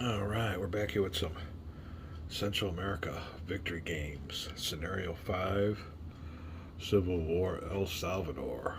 All right, we're back here with some Central America victory games. Scenario 5, Civil War El Salvador.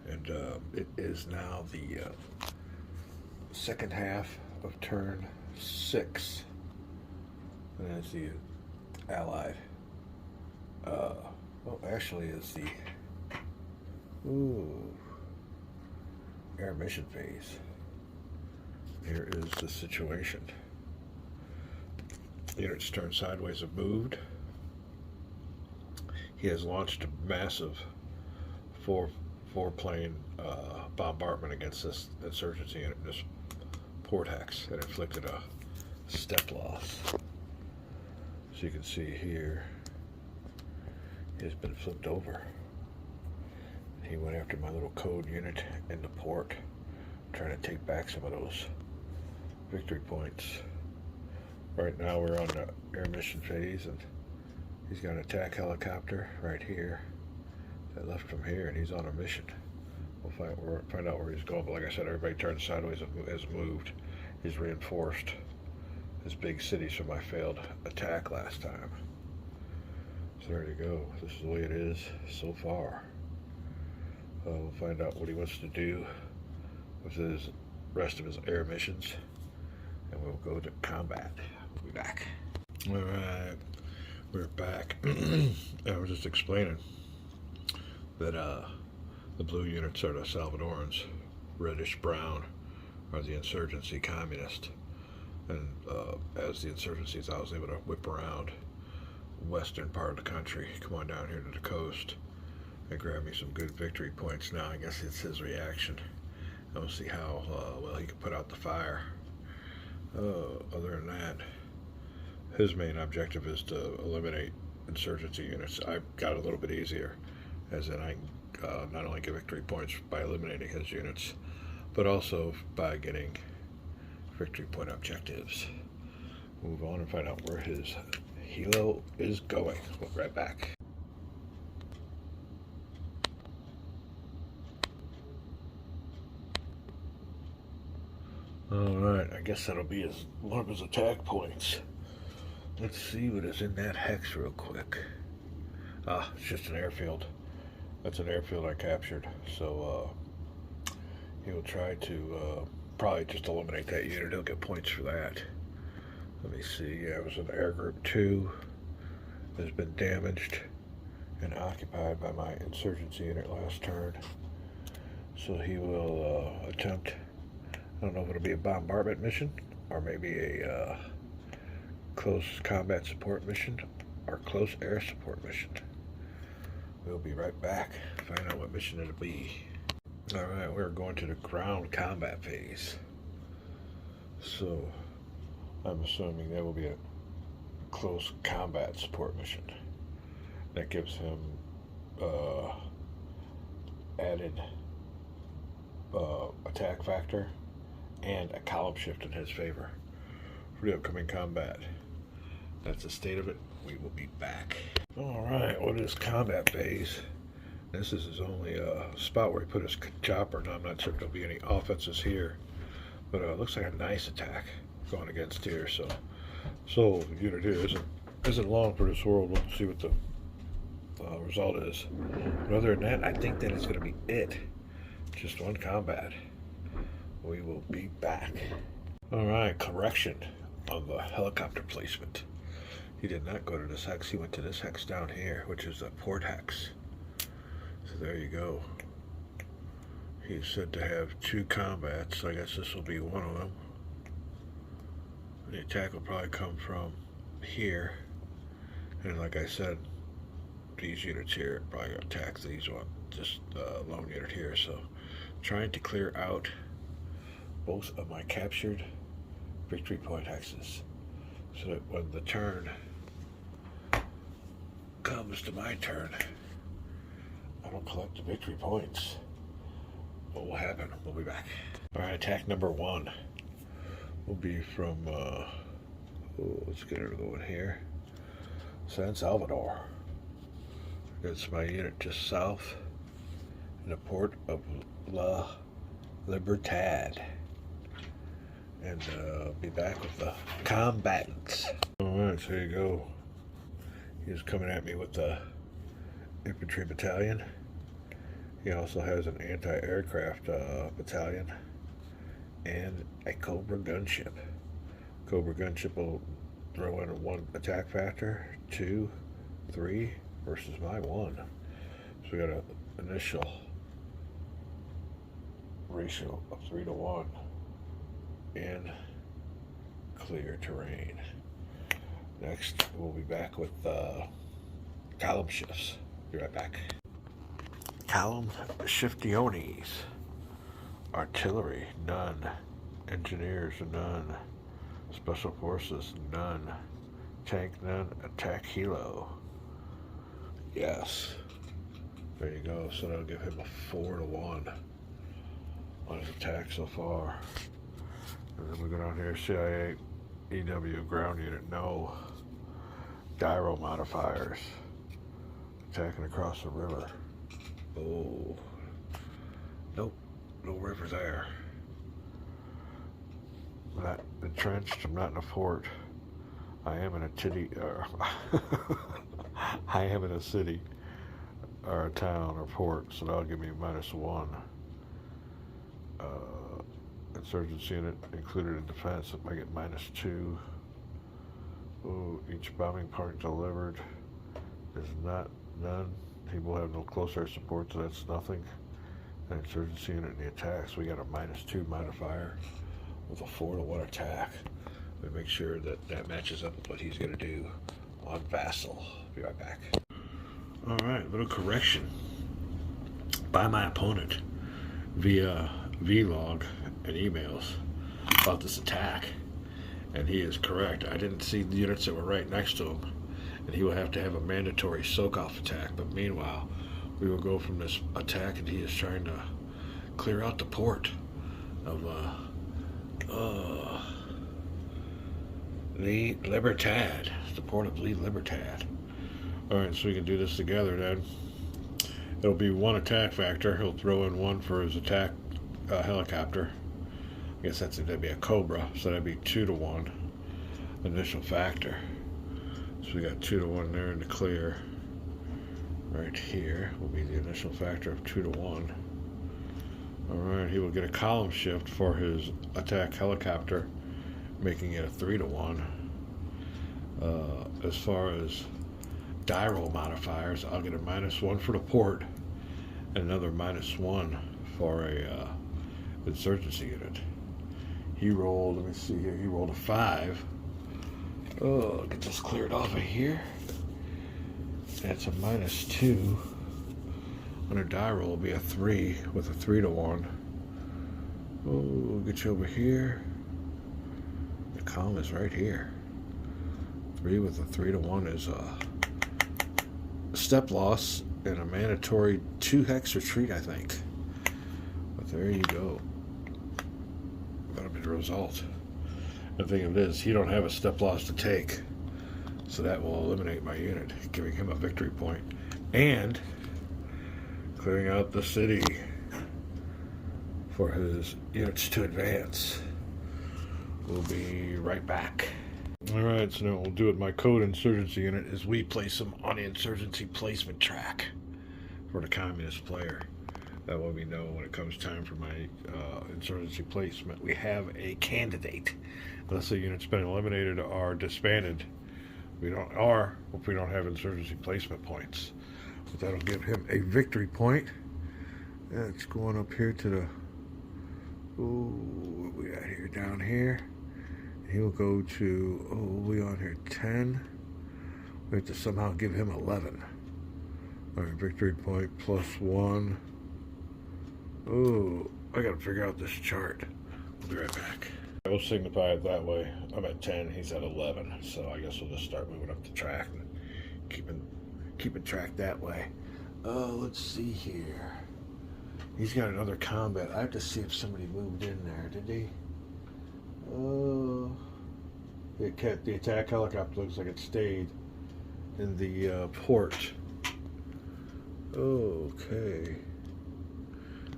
And it is now the second half of turn 6. And that's the Allied. Actually, it's the air mission phase. Here is the situation. Units turned sideways have moved. He has launched a massive four-plane bombardment against this insurgency unit, this port hex, that inflicted a step loss. So you can see here, he has been flipped over. He went after my little code unit in the port, trying to take back some of those victory points. Right now we're on the air mission phase, and he's got an attack helicopter right here that left from here, and he's on a mission. We'll find out where he's going, but like I said, everybody turned sideways has moved. He's reinforced his big cities from my failed attack last time. So there you go. This is the way it is so far. We'll find out what he wants to do with his rest of his air missions, and we'll go to combat. We'll be back. All right, we're back. I was just explaining that the blue units are the Salvadorans, reddish brown are the insurgency communist, and as the insurgencies, I was able to whip around western part of the country, come on down here to the coast, and grab me some good victory points. Now I guess it's his reaction. We'll see how well he can put out the fire. Other than that, his main objective is to eliminate insurgency units. I got a little bit easier, as in I can not only get victory points by eliminating his units, but also by getting victory point objectives. Move on and find out where his helo is going. We'll be right back. Alright, I guess that'll be one of his attack points. Let's see what is in that hex real quick. It's just an airfield. That's an airfield I captured. So he'll try to probably just eliminate that unit. He'll get points for that. Let me see. Yeah, it was an air group 2. Has been damaged and occupied by my insurgency unit last turn. So he will attempt, I don't know if it'll be a bombardment mission or maybe a close combat support mission or close air support mission. We'll be right back to find out what mission it'll be. Alright, we're going to the ground combat phase. So I'm assuming there will be a close combat support mission. That gives him added attack factor and a column shift in his favor for the upcoming combat. That's the state of it. We will be back. Alright, what is combat phase? This is his only spot where he put his chopper. Now I'm not sure if there'll be any offenses here, but it looks like a nice attack going against here. So the unit here isn't long for this world. We'll see what the result is. But other than that, I think that is going to be it. Just one combat. We will be back. Alright, correction on the helicopter placement. He did not go to this hex. He went to this hex down here, which is the port hex. So there you go. He's said to have 2 combats. I guess this will be one of them. The attack will probably come from here. And like I said, these units here are probably going to attack these one. Just lone unit here. So trying to clear out both of my captured victory point hexes, so that when the turn comes to my turn, I don't collect the victory points. What will happen? We'll be back. Alright, attack number 1 will be from, let's get her going here, San Salvador. That's my unit just south in the port of La Libertad. and be back with the combatants. Alright, so here you go. He's coming at me with the infantry battalion. He also has an anti-aircraft battalion and a Cobra gunship. Cobra gunship will throw in a 1 attack factor, 2, 3 versus my 1. So we got an initial ratio of 3 to 1 in clear terrain. Next, we'll be back with column shifts. Be right back. Column shiftiones. Artillery, none. Engineers, none. Special forces, none. Tank, none. Attack helo. Yes. There you go. So that'll give him a 4 to 1 on his attack so far. And then we go down here, CIA, EW, ground unit, no. Gyro modifiers. Attacking across the river. Oh. Nope. No river there. I'm not entrenched. I'm not in a fort. I am in a titty. I am in a city or a town or port, so that'll give me -1. Insurgency unit included in defense. I get -2. Ooh, each bombing part delivered is none. He will have no close air support, so that's nothing. An insurgency unit in the attacks, we got a -2 modifier with a 4 to 1 attack. We make sure that that matches up with what he's going to do on Vassal. Be right back. All right, little correction by my opponent via vlog and emails about this attack, and he is correct. I didn't see the units that were right next to him, and he will have to have a mandatory soak-off attack. But meanwhile, we will go from this attack, and he is trying to clear out the port of Lee Libertad, the port of Lee Libertad. All right, so we can do this together then. It'll be 1 attack factor. He'll throw in 1 for his attack helicopter. I guess that'd be a Cobra, so that'd be 2 to 1 initial factor. So we got 2 to 1 there in the clear. Right here will be the initial factor of 2 to 1. All right, he will get a column shift for his attack helicopter, making it a 3 to 1. As far as gyro modifiers, I'll get a -1 for the port and another -1 for a insurgency unit. He rolled, let me see here, he rolled a 5. Oh, get this cleared off of here. That's a -2. On a die roll will be a 3 with a 3 to 1. Oh, we'll get you over here. The column is right here. 3 with a 3 to 1 is a step loss and a mandatory 2 hex retreat, I think. But there you go. That'll be the result. The thing of it is, he don't have a step loss to take, so that will eliminate my unit, giving him a victory point and clearing out the city for his units to advance. We'll be right back. Alright, so now what we'll do with my code insurgency unit is we place them on the insurgency placement track for the communist player. That way we know when it comes time for my insurgency placement, we have a candidate. Unless the unit's been eliminated or disbanded, we don't, or if we don't have insurgency placement points. But that'll give him a victory point. That's going up here to the, what we got here, down here. He'll go to, we on here 10. We have to somehow give him 11. All right, victory point +1. Oh, I gotta figure out this chart. We'll be right back. We'll signify it that way. I'm at 10, he's at 11. So I guess we'll just start moving up the track and keeping track that way. Let's see here. He's got another combat. I have to see if somebody moved in there. Did he? The attack helicopter looks like it stayed in the port. Okay.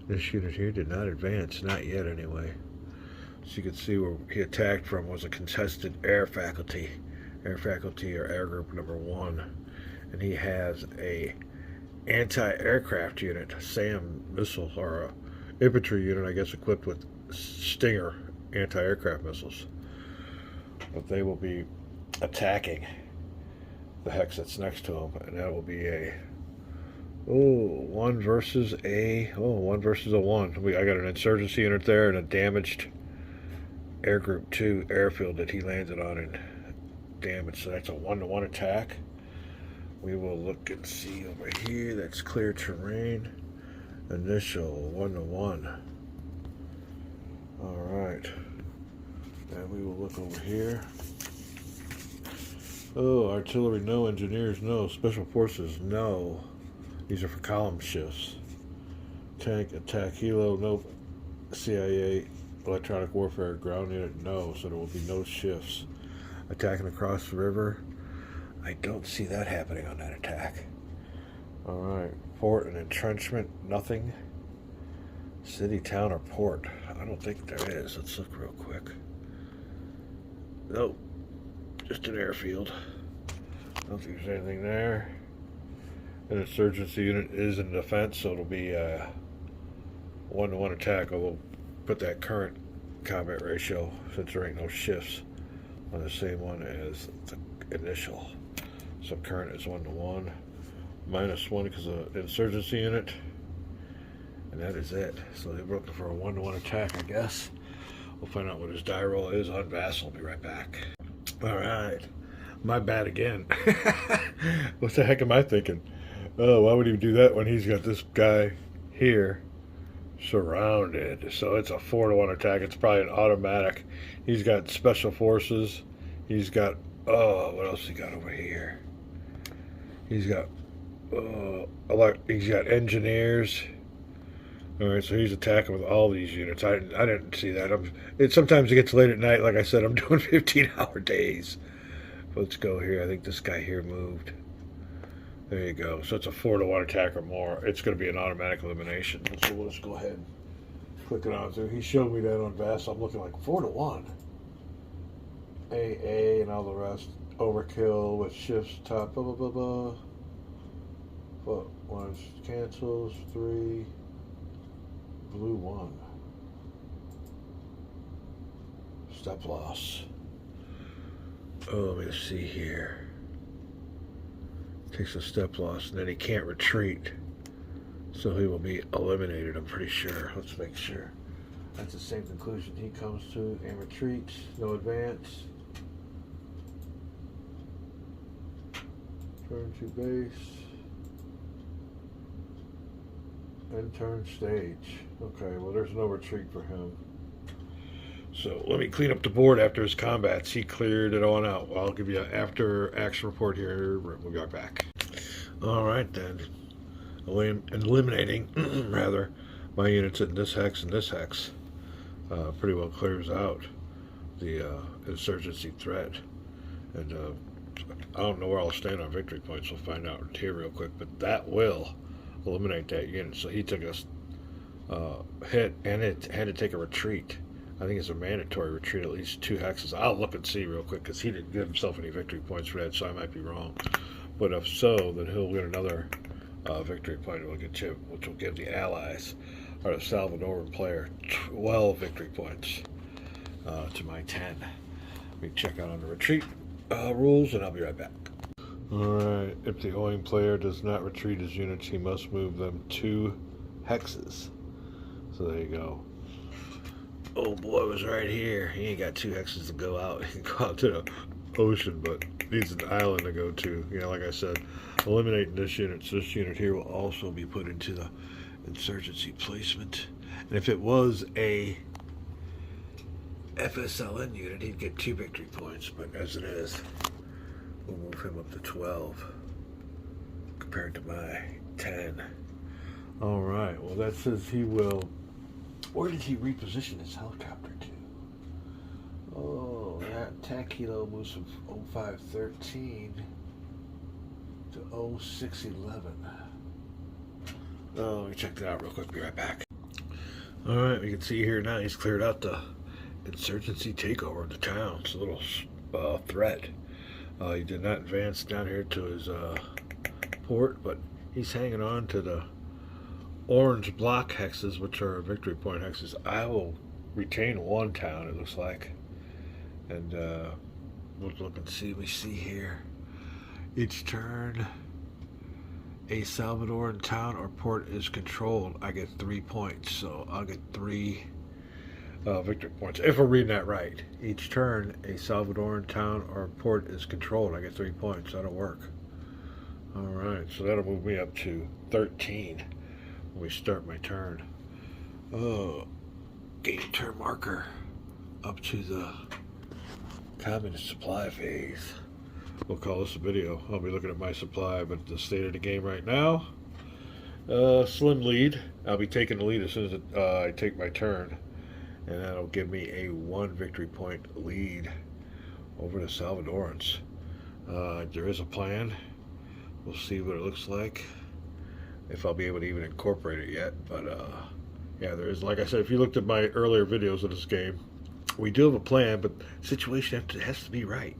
This unit here did not advance, not yet anyway. So you can see where he attacked from was a contested air faculty or air group number 1, and he has a anti-aircraft unit, SAM missile, or a infantry unit, I guess, equipped with Stinger anti-aircraft missiles. But they will be attacking the hex that's next to him, and that will be a one versus a 1. I got an insurgency unit there and a damaged Air Group 2 airfield that he landed on and damaged. So that's a 1-to-1 attack. We will look and see over here. That's clear terrain. Initial 1-to-1. Alright. And we will look over here. Oh, artillery, no. Engineers, no. Special forces, no. These are for column shifts. Tank, attack, helo, nope. CIA, electronic warfare, ground unit, no. So there will be no shifts. Attacking across the river. I don't see that happening on that attack. Alright. Fort and entrenchment, nothing. City, town, or port. I don't think there is. Let's look real quick. Nope. Just an airfield. I don't think there's anything there. An insurgency unit is in defense, so it'll be a 1-to-1 attack. I will put that current combat ratio, since there ain't no shifts, on the same one as the initial. So current is 1-to-1. -1 because of insurgency unit. And that is it. So they're looking for a 1-to-1 attack, I guess. We'll find out what his die roll is on Vassal. I'll be right back. Alright. My bad again. What the heck am I thinking? Oh, why would he do that when he's got this guy here surrounded? So it's a 4-to-1 attack. It's probably an automatic. He's got special forces. He's got, what else he got over here? He's got engineers. All right, so he's attacking with all these units. I didn't see that. Sometimes it gets late at night. Like I said, I'm doing 15-hour days. Let's go here. I think this guy here moved. There you go. So it's a 4-to-1 attack or more. It's going to be an automatic elimination. So let's go ahead and click it on through. He showed me that on Vassal. I'm looking like 4-to-1. AA and all the rest. Overkill with shifts, top, blah, blah, blah, blah. But 1 cancels, 3, blue 1. Step loss. Oh, let me see here. Takes a step loss, and then he can't retreat. So he will be eliminated, I'm pretty sure. Let's make sure. That's the same conclusion he comes to. And retreats, no advance. Turn to base. And turn stage. Okay, well there's no retreat for him. So let me clean up the board after his combats. He cleared it on out. I'll give you an after action report here. We'll be right back. Alright then. Eliminating, rather, my units in this hex and this hex. Pretty well clears out the insurgency threat. And I don't know where I'll stand on victory points. We'll find out here real quick. But that will eliminate that unit. So he took a hit and it had to take a retreat. I think it's a mandatory retreat, at least 2 hexes. I'll look and see real quick because he didn't give himself any victory points for that, so I might be wrong. But if so, then he'll win another victory point, which will give the allies, or the Salvadoran player, 12 victory points to my 10. Let me check out on the retreat rules, and I'll be right back. Alright, if the owing player does not retreat his units, he must move them 2 hexes. So there you go. Oh boy, was right here. He ain't got 2 hexes to go out. He can go out to the ocean, but needs an island to go to. You know, like I said, eliminating this unit. So this unit here will also be put into the insurgency placement. And if it was a FSLN unit, he'd get 2 victory points. But as it is, we'll move him up to 12 compared to my 10. All right. Well, that says he will. Where did he reposition his helicopter to? Oh, that attack kilo moves from 0513 to 0611. Oh, let me check that out real quick. Be right back. All right, we can see here now he's cleared out the insurgency takeover of the town. It's a little threat. He did not advance down here to his port, but he's hanging on to the orange block hexes, which are victory point hexes. I will retain one town, it looks like. And we'll look and see. We see here each turn a Salvadoran town or port is controlled. I get 3 points, so I'll get 3 victory points. If we're reading that right, each turn a Salvadoran town or port is controlled. I get 3 points. That'll work. All right, so that'll move me up to 13 when we start my turn. Oh, gain turn marker up to the communist supply phase. We'll call this a video. I'll be looking at my supply, but the state of the game right now, slim lead. I'll be taking the lead as soon as I take my turn, and that'll give me a 1 victory point lead over the Salvadorans. There is a plan. We'll see what it looks like, if I'll be able to even incorporate it yet. But yeah, there is. Like I said, if you looked at my earlier videos of this game, we do have a plan, but the situation has to be right.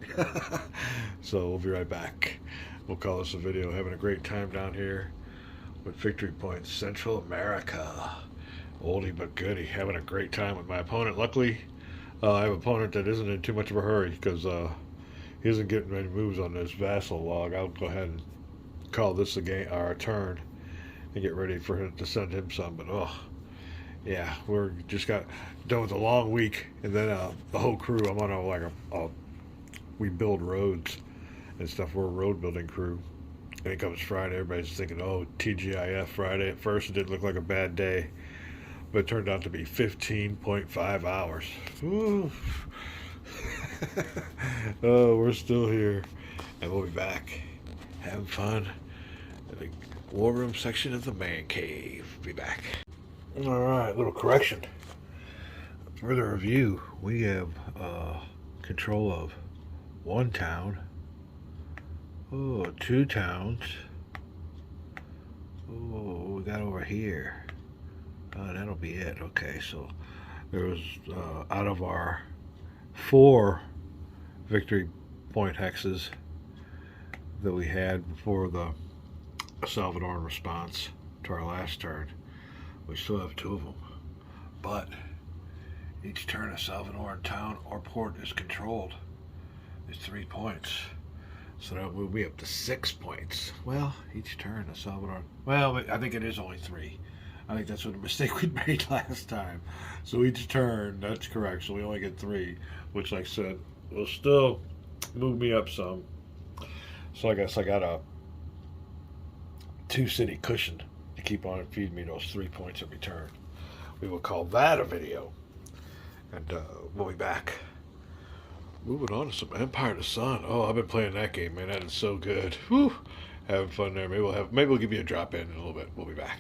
So we'll be right back. We'll call this a video. Having a great time down here with Victory Point Central America. Oldie but goodie. Having a great time with my opponent. Luckily, I have an opponent that isn't in too much of a hurry, because he isn't getting many moves on this vassal log. I'll go ahead and call this a game, or a turn, and get ready for him to send him some. But oh yeah, we're just got done with a long week, and then the whole crew. I'm on a we build roads and stuff. We're a road building crew. And it comes Friday. Everybody's thinking, oh, TGIF Friday. At first, it didn't look like a bad day, but it turned out to be 15.5 hours. Ooh. Oh, we're still here, and we'll be back having fun in the war room section of the man cave. Be back. All right, little correction. For the review, we have control of 1 town. Oh, 2 towns. Oh, we got over here. That'll be it. Okay, so there was out of our 4 victory point hexes that we had before the Salvadoran response to our last turn, we still have 2 of them. But each turn a Salvadoran town or port is controlled. It's 3 points. So that will be up to 6 points. Well, each turn a Salvadoran. Well, I think it is only 3. I think that's what the mistake we made last time. So each turn, that's correct. So we only get 3, which, like I said, will still move me up some. So I guess I got a 2-city cushion to keep on and feed me those 3 points every turn. We will call that a video. And we'll be back. Moving on to some Empire of the Sun. Oh, I've been playing that game, man. That is so good. Whew. Having fun there. Maybe we'll give you a drop in a little bit. We'll be back.